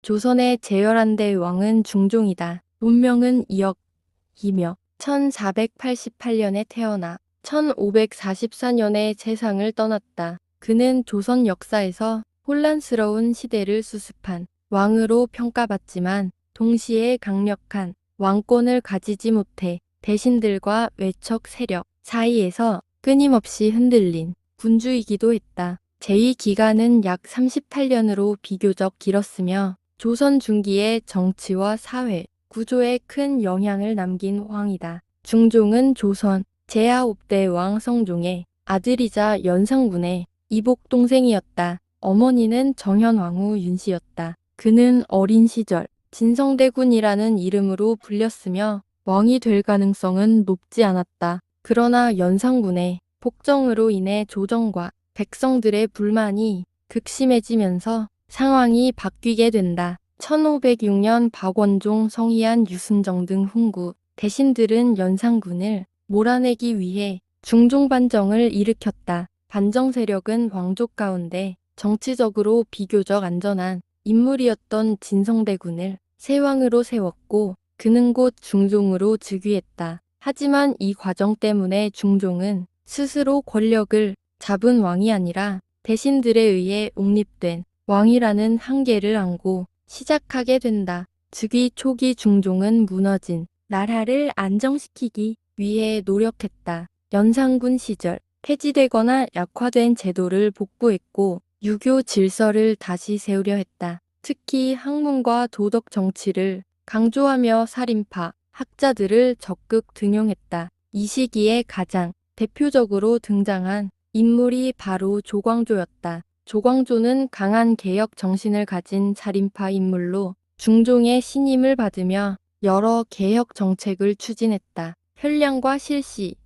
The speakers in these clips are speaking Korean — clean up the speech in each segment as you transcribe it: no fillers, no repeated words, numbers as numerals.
조선의 제열한대 왕은 중종이다. 본명은 이혁이며 1488년에 태어나 1544년에 세상을 떠났다. 그는 조선 역사에서 혼란스러운 시대를 수습한 왕으로 평가받지만 동시에 강력한 왕권을 가지지 못해 대신들과 외척 세력 사이에서 끊임없이 흔들린 군주이기도 했다. 재위 기간은 약 38년으로 비교적 길었으며 조선 중기의 정치와 사회 구조에 큰 영향을 남긴 왕이다. 중종은 조선 제9대 왕 성종의 아들이자 연산군의 이복 동생이었다. 어머니는 정현왕후 윤씨였다. 그는 어린 시절 진성대군이라는 이름으로 불렸으며 왕이 될 가능성은 높지 않았다. 그러나 연산군의 폭정으로 인해 조정과 백성들의 불만이 극심해지면서 상황이 바뀌게 된다. 1506년 박원종, 성희안, 유순정 등 훈구 대신들은 연산군을 몰아내기 위해 중종반정을 일으켰다. 반정 세력은 왕족 가운데 정치적으로 비교적 안전한 인물이었던 진성대군을 세왕으로 세웠고 그는 곧 중종으로 즉위했다. 하지만 이 과정 때문에 중종은 스스로 권력을 잡은 왕이 아니라 대신들에 의해 옹립된 왕이라는 한계를 안고 시작하게 된다. 즉위 초기 중종은 무너진 나라를 안정시키기 위해 노력했다. 연산군 시절 폐지되거나 약화된 제도를 복구했고 유교 질서를 다시 세우려 했다. 특히 학문과 도덕 정치를 강조하며 살인파, 학자들을 적극 등용했다. 이 시기에 가장 대표적으로 등장한 인물이 바로 조광조였다. 조광조는 강한 개혁 정신을 가진 살인파 인물로 중종의 신임을 받으며 여러 개혁 정책을 추진했다. 현량과 실시,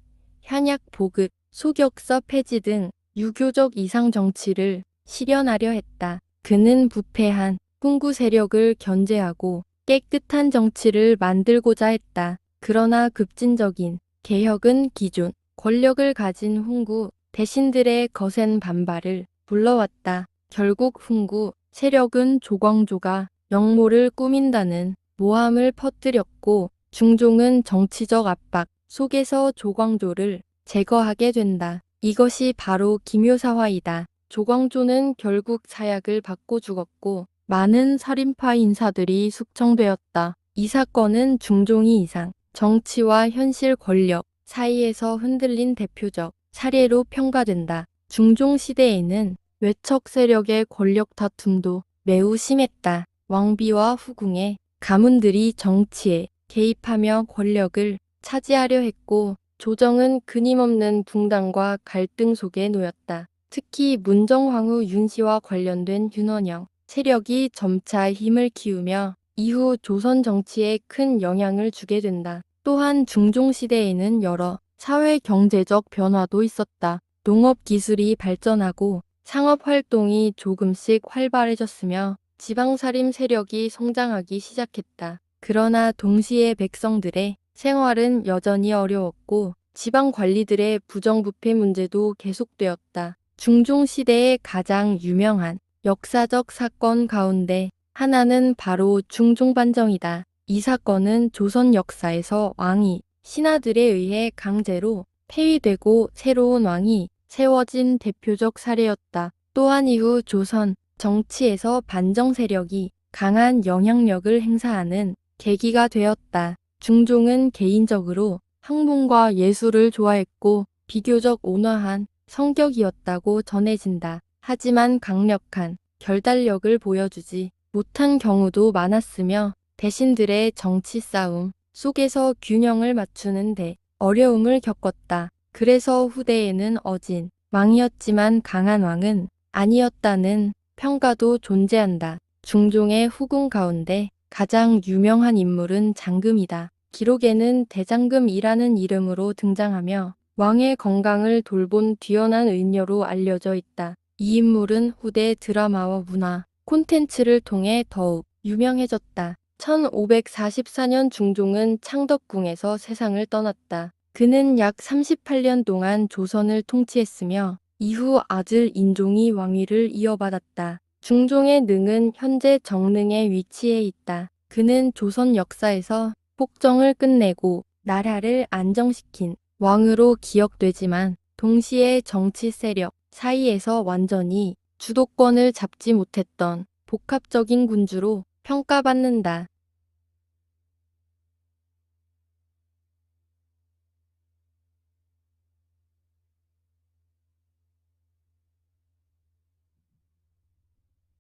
현약 보급, 소격서 폐지 등 유교적 이상 정치를 실현하려 했다. 그는 부패한 훈구 세력을 견제하고 깨끗한 정치를 만들고자 했다. 그러나 급진적인 개혁은 기존 권력을 가진 훈구 대신들의 거센 반발을 불러왔다. 결국 훈구 세력은 조광조가 역모를 꾸민다는 모함을 퍼뜨렸고 중종은 정치적 압박 속에서 조광조를 제거하게 된다. 이것이 바로 기묘사화이다. 조광조는 결국 사약을 받고 죽었고 많은 살인파 인사들이 숙청되었다. 이 사건은 중종이 이상 정치와 현실 권력 사이에서 흔들린 대표적 사례로 평가된다. 중종 시대에는 외척 세력의 권력 다툼도 매우 심했다. 왕비와 후궁의 가문들이 정치에 개입하며 권력을 차지하려 했고 조정은 끊임없는 분당과 갈등 속에 놓였다. 특히 문정왕후 윤씨와 관련된 윤원영 세력이 점차 힘을 키우며 이후 조선 정치에 큰 영향을 주게 된다. 또한 중종 시대에는 여러 사회 경제적 변화도 있었다. 농업 기술이 발전하고 상업 활동이 조금씩 활발해졌으며 지방살림 세력이 성장하기 시작했다. 그러나 동시에 백성들의 생활은 여전히 어려웠고 지방 관리들의 부정부패 문제도 계속되었다. 중종 시대의 가장 유명한 역사적 사건 가운데 하나는 바로 중종반정이다. 이 사건은 조선 역사에서 왕이 신하들에 의해 강제로 폐위되고 새로운 왕이 세워진 대표적 사례였다. 또한 이후 조선 정치에서 반정 세력이 강한 영향력을 행사하는 계기가 되었다. 중종은 개인적으로 학문과 예술을 좋아했고 비교적 온화한 성격이었다고 전해진다. 하지만 강력한 결단력을 보여주지 못한 경우도 많았으며 대신들의 정치 싸움 속에서 균형을 맞추는 데 어려움을 겪었다. 그래서 후대에는 어진 왕이었지만 강한 왕은 아니었다는 평가도 존재한다. 중종의 후궁 가운데 가장 유명한 인물은 장금이다. 기록에는 대장금이라는 이름으로 등장하며 왕의 건강을 돌본 뛰어난 의녀로 알려져 있다. 이 인물은 후대 드라마와 문화 콘텐츠를 통해 더욱 유명해졌다. 1544년 중종은 창덕궁에서 세상을 떠났다. 그는 약 38년 동안 조선을 통치했으며 이후 아들 인종이 왕위를 이어받았다. 중종의 능은 현재 정릉에 위치해 있다. 그는 조선 역사에서 폭정을 끝내고 나라를 안정시킨 왕으로 기억되지만 동시에 정치 세력 사이에서 완전히 주도권을 잡지 못했던 복합적인 군주로 평가받는다.